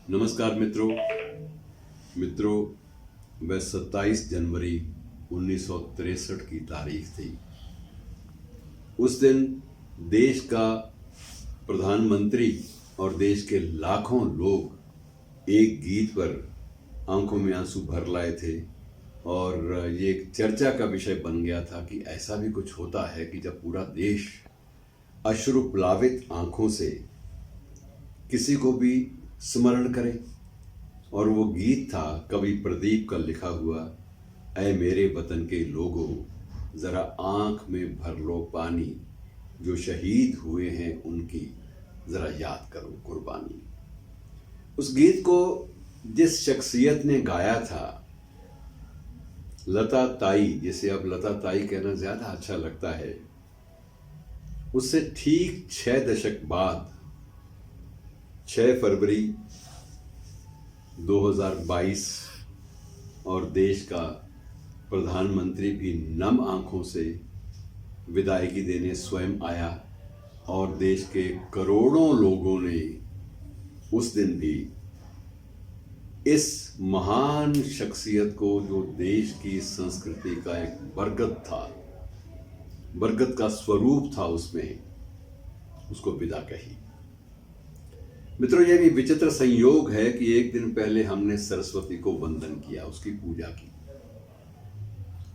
नमस्कार मित्रों, वह 27 जनवरी 1963 की तारीख थी। उस दिन देश का प्रधानमंत्री और देश के लाखों लोग एक गीत पर आंखों में आंसू भर लाए थे और ये एक चर्चा का विषय बन गया था कि ऐसा भी कुछ होता है कि जब पूरा देश अश्रु प्लावित आंखों से किसी को भी स्मरण करे। और वो गीत था कवि प्रदीप का लिखा हुआ, ऐ मेरे वतन के लोगों जरा आंख में भर लो पानी, जो शहीद हुए हैं उनकी जरा याद करो कुर्बानी। उस गीत को जिस शख्सियत ने गाया था, लता ताई, जिसे अब लता ताई कहना ज्यादा अच्छा लगता है, उससे ठीक 6 दशक बाद 6 फरवरी 2022 और देश का प्रधानमंत्री भी नम आंखों से विदायगी देने स्वयं आया और देश के करोड़ों लोगों ने उस दिन भी इस महान शख्सियत को, जो देश की संस्कृति का एक बरगद का स्वरूप था, उसमें उसको विदा कही। मित्रों, यह भी विचित्र संयोग है कि एक दिन पहले हमने सरस्वती को वंदन किया, उसकी पूजा की,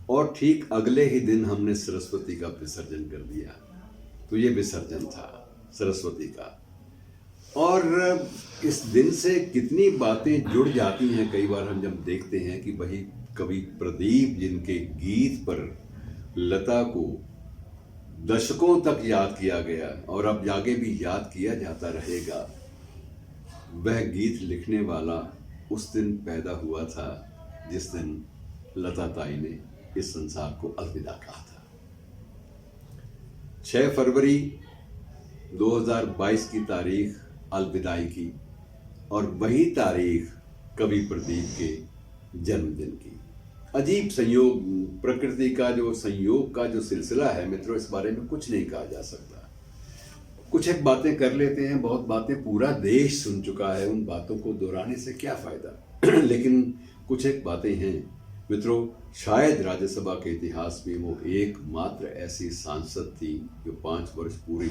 और ठीक अगले ही दिन हमने सरस्वती का विसर्जन कर दिया। तो ये विसर्जन था सरस्वती का। और इस दिन से कितनी बातें जुड़ जाती हैं। कई बार हम जब देखते हैं कि वही कवि प्रदीप, जिनके गीत पर लता को दशकों तक याद किया गया और अब आगे भी याद किया जाता रहेगा, वह गीत लिखने वाला उस दिन पैदा हुआ था जिस दिन लता ताई ने इस संसार को अलविदा कहा था। 6 फरवरी 2022 की तारीख अलविदाई की, और वही तारीख कवि प्रदीप के जन्मदिन की। अजीब संयोग, प्रकृति का जो संयोग का जो सिलसिला है मित्रों, इस बारे में कुछ नहीं कहा जा सकता। कुछ एक बातें कर लेते हैं, बहुत बातें पूरा देश सुन चुका है, उन बातों को दोहराने से क्या फायदा। लेकिन कुछ एक बातें हैं मित्रों, शायद राज्यसभा के इतिहास में वो एकमात्र ऐसी सांसद थी जो 5 वर्ष पूरी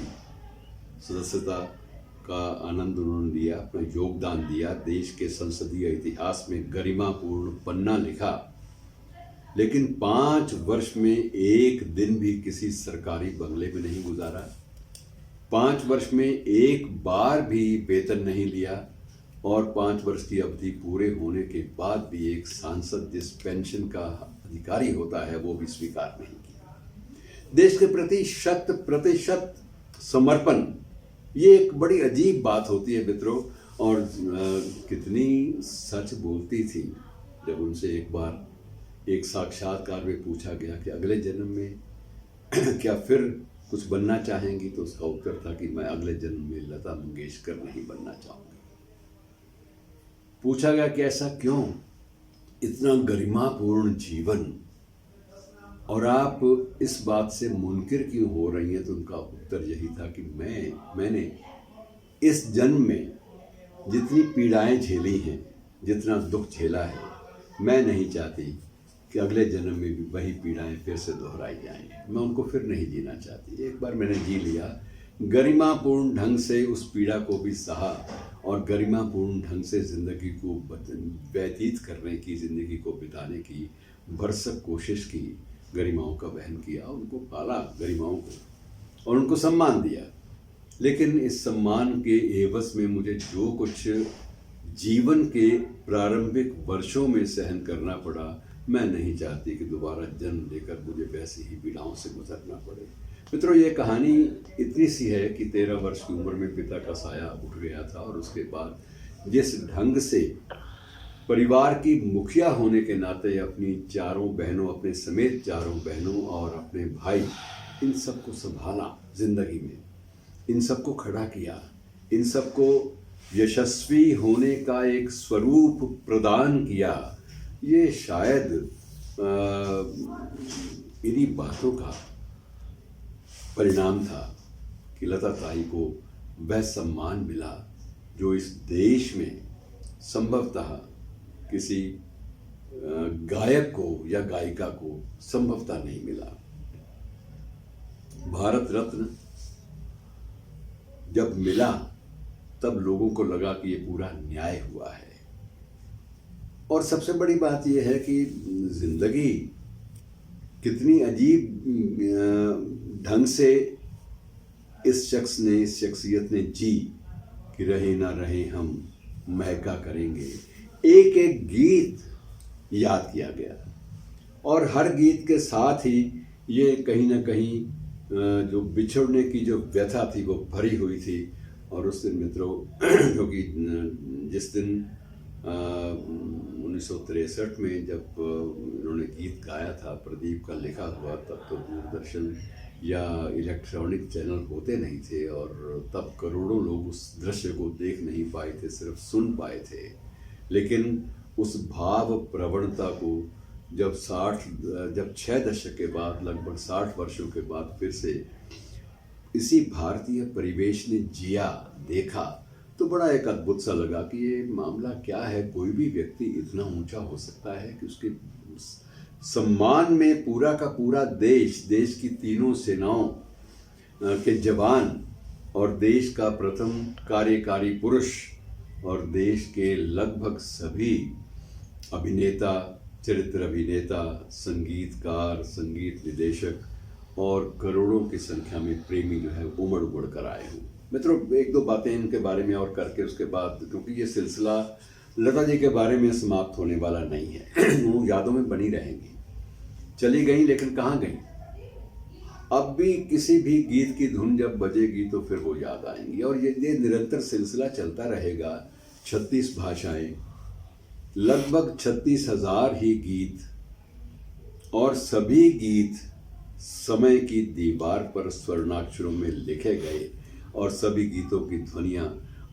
सदस्यता का आनंद उन्होंने लिया, अपना योगदान दिया, देश के संसदीय इतिहास में गरिमापूर्ण पन्ना लिखा। लेकिन 5 वर्ष में एक दिन भी किसी सरकारी बंगले में नहीं गुजारा, 5 वर्ष में एक बार भी वेतन नहीं लिया, और 5 वर्ष की अवधि पूरे होने के बाद भी एक सांसद जिस पेंशन का अधिकारी होता है वो भी स्वीकार नहीं किया। देश के प्रति 100% समर्पण, ये एक बड़ी अजीब बात होती है मित्रों। और कितनी सच बोलती थी जब उनसे एक बार एक साक्षात्कार में पूछा गया कि अगले जन्म में क्या फिर कुछ बनना चाहेंगी, तो उसका उत्तर था कि मैं अगले जन्म में लता मंगेशकर नहीं बनना चाहूंगी। पूछा गया कि ऐसा क्यों, इतना गरिमापूर्ण जीवन, और आप इस बात से मुनकिर क्यों हो रही हैं, तो उनका उत्तर यही था कि मैंने इस जन्म में जितनी पीड़ाएं झेली हैं, जितना दुख झेला है, मैं नहीं चाहती कि अगले जन्म में भी वही पीड़ाएं फिर से दोहराई जाएं। मैं उनको फिर नहीं जीना चाहती। एक बार मैंने जी लिया, गरिमापूर्ण ढंग से उस पीड़ा को भी सहा और गरिमापूर्ण ढंग से जिंदगी को व्यतीत करने की, जिंदगी को बिताने की भरसक कोशिश की, गरिमाओं का वहन किया, उनको पाला गरिमाओं को, और उनको सम्मान दिया। लेकिन इस सम्मान के एवज में मुझे जो कुछ जीवन के प्रारंभिक वर्षों में सहन करना पड़ा, मैं नहीं चाहती कि दोबारा जन्म लेकर मुझे वैसी ही पीड़ाओं से गुजरना पड़े। मित्रों, ये कहानी इतनी सी है कि 13 वर्ष की उम्र में पिता का साया उठ गया था, और उसके बाद जिस ढंग से परिवार की मुखिया होने के नाते अपनी 4 बहनों, अपने समेत 4 बहनों और अपने भाई, इन सबको संभाला जिंदगी में, इन सबको खड़ा किया, इन सबको यशस्वी होने का एक स्वरूप प्रदान किया, ये शायद इन्हीं बातों का परिणाम था कि लता ताई को वह सम्मान मिला जो इस देश में संभवतः किसी गायक को या गायिका को संभवतः नहीं मिला। भारत रत्न जब मिला तब लोगों को लगा कि ये पूरा न्याय हुआ है। और सबसे बड़ी बात यह है कि जिंदगी कितनी अजीब ढंग से इस शख्स ने, इस शख्सियत ने जी कि रहे ना रहे हम महका करेंगे। एक एक गीत याद किया गया और हर गीत के साथ ही ये कहीं ना कहीं जो बिछड़ने की जो व्यथा थी वो भरी हुई थी। और उस दिन मित्रों, क्योंकि जिस दिन 1963 में जब उन्होंने गीत गाया था, प्रदीप का लिखा हुआ, तब तो दूरदर्शन या इलेक्ट्रॉनिक चैनल होते नहीं थे और तब करोड़ों लोग उस दृश्य को देख नहीं पाए थे, सिर्फ सुन पाए थे। लेकिन उस भाव प्रवणता को जब 6 दशक के बाद, लगभग 60 वर्षों के बाद फिर से इसी भारतीय परिवेश ने जिया, देखा, तो बड़ा एक अद्भुत सा लगा कि ये मामला क्या है। कोई भी व्यक्ति इतना ऊंचा हो सकता है कि उसके सम्मान में पूरा का पूरा देश की तीनों सेनाओं के जवान और देश का प्रथम कार्यकारी पुरुष और देश के लगभग सभी अभिनेता, चरित्र अभिनेता, संगीतकार, संगीत निर्देशक और करोड़ों की संख्या में प्रेमी जो है उमड़ कर आए हूँ। मित्रों, एक दो बातें इनके बारे में और करके उसके बाद, क्योंकि ये सिलसिला लता जी के बारे में समाप्त होने वाला नहीं है, वो यादों में बनी रहेंगी। चली गई लेकिन कहाँ गई? अब भी किसी भी गीत की धुन जब बजेगी तो फिर वो याद आएंगी और ये निरंतर सिलसिला चलता रहेगा। 36 भाषाएं, लगभग 36,000 ही गीत और सभी गीत समय की दीवार पर स्वर्णाक्षरों में लिखे गए और सभी गीतों की ध्वनियाँ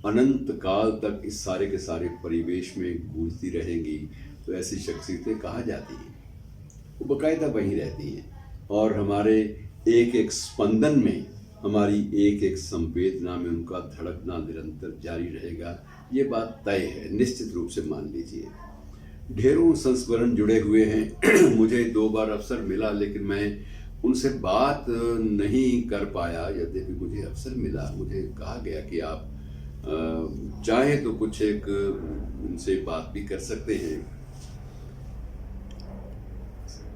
अनंत काल तक इस सारे के सारे परिवेश में गूंजती रहेंगी। तो ऐसी शख्सियतें कहाँ जाती हैं? वो बाकायदा वहीं रहती हैं और हमारे एक एक स्पंदन में, हमारी एक एक संवेदना में उनका धड़कना निरंतर जारी रहेगा। ये बात तय है, निश्चित रूप से मान लीजिए। ढेरों संस्मरण जुड़े हुए हैं। मुझे 2 बार अवसर मिला लेकिन मैं उनसे बात नहीं कर पाया। यद्यपि मुझे अवसर मिला, मुझे कहा गया कि आप चाहे तो कुछ एक उनसे बात भी कर सकते हैं।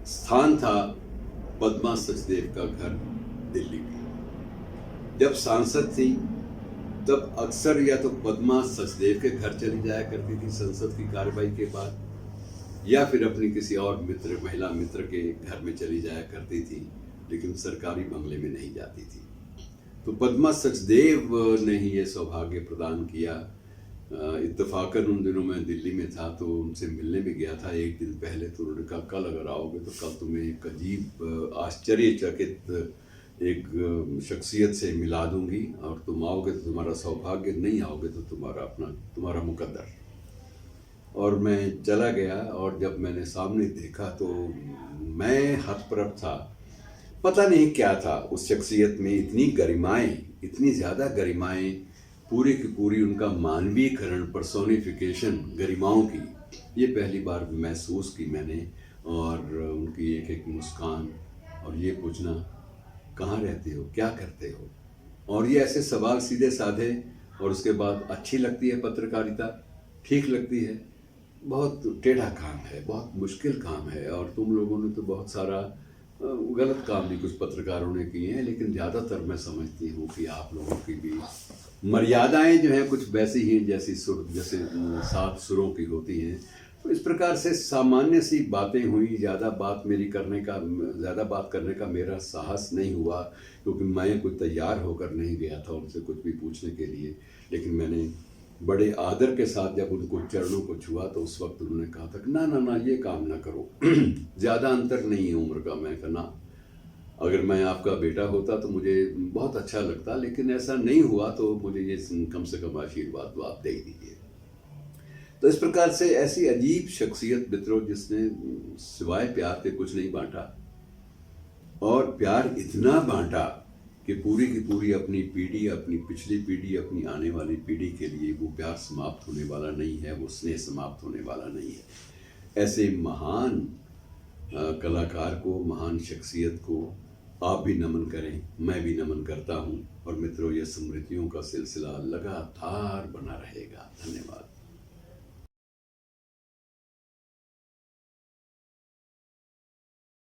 स्थान था पद्मा सचदेव का घर, दिल्ली में। जब सांसद थी तब अक्सर या तो पद्मा सचदेव के घर चली जाया करती थी संसद की कार्रवाई के बाद, या फिर अपनी किसी और मित्र, महिला मित्र के घर में चली जाया करती थी, लेकिन सरकारी बंगले में नहीं जाती थी। तो पद्मा सचदेव ने ही ये सौभाग्य प्रदान किया। इत्तेफाकन उन दिनों मैं दिल्ली में था तो उनसे मिलने भी गया था एक दिन पहले। तो उन्होंने कहा कल अगर आओगे तो कल तुम्हें एक अजीब आश्चर्यचकित एक शख्सियत से मिला दूंगी और तुम आओगे तो तुम्हारा सौभाग्य, नहीं आओगे तो तुम्हारा मुकद्दर। और मैं चला गया और जब मैंने सामने देखा तो मैं हतप्रभ था। पता नहीं क्या था उस शख्सियत में, इतनी गरिमाएं, इतनी ज़्यादा गरिमाएं, पूरी की पूरी उनका मानवीकरण, पर्सोनिफिकेशन गरिमाओं की, ये पहली बार महसूस की मैंने। और उनकी एक एक मुस्कान और ये पूछना कहाँ रहते हो, क्या करते हो, और ये ऐसे सवाल सीधे साधे। और उसके बाद अच्छी लगती है पत्रकारिता, ठीक लगती है, बहुत टेढ़ा काम है, बहुत मुश्किल काम है और तुम लोगों ने तो बहुत सारा गलत काम भी कुछ पत्रकारों ने किए हैं, लेकिन ज़्यादातर मैं समझती हूँ कि आप लोगों की भी मर्यादाएं जो हैं कुछ वैसी ही जैसे 7 सुरों की होती हैं। तो इस प्रकार से सामान्य सी बातें हुई। ज़्यादा बात करने का मेरा साहस नहीं हुआ, क्योंकि मैं कोई तैयार होकर नहीं गया था उनसे कुछ भी पूछने के लिए। लेकिन मैंने बड़े आदर के साथ जब उनको चरणों को छुआ तो उस वक्त उन्होंने कहा था कि ना ये काम ना करो, ज़्यादा अंतर नहीं है उम्र का। मैं कहा ना, अगर मैं आपका बेटा होता तो मुझे बहुत अच्छा लगता, लेकिन ऐसा नहीं हुआ तो मुझे ये कम से कम आशीर्वाद तो आप दे ही दीजिए। तो इस प्रकार से ऐसी अजीब शख्सियत मित्रों जिसने सिवाय प्यार के कुछ नहीं बांटा, और प्यार इतना बांटा कि पूरी की पूरी अपनी पीढ़ी, अपनी पिछली पीढ़ी, अपनी आने वाली पीढ़ी के लिए वो प्यार समाप्त होने वाला नहीं है, वो स्नेह समाप्त होने वाला नहीं है। ऐसे महान कलाकार को, महान शख्सियत को आप भी नमन करें, मैं भी नमन करता हूँ। और मित्रों, ये स्मृतियों का सिलसिला लगातार बना रहेगा। धन्यवाद।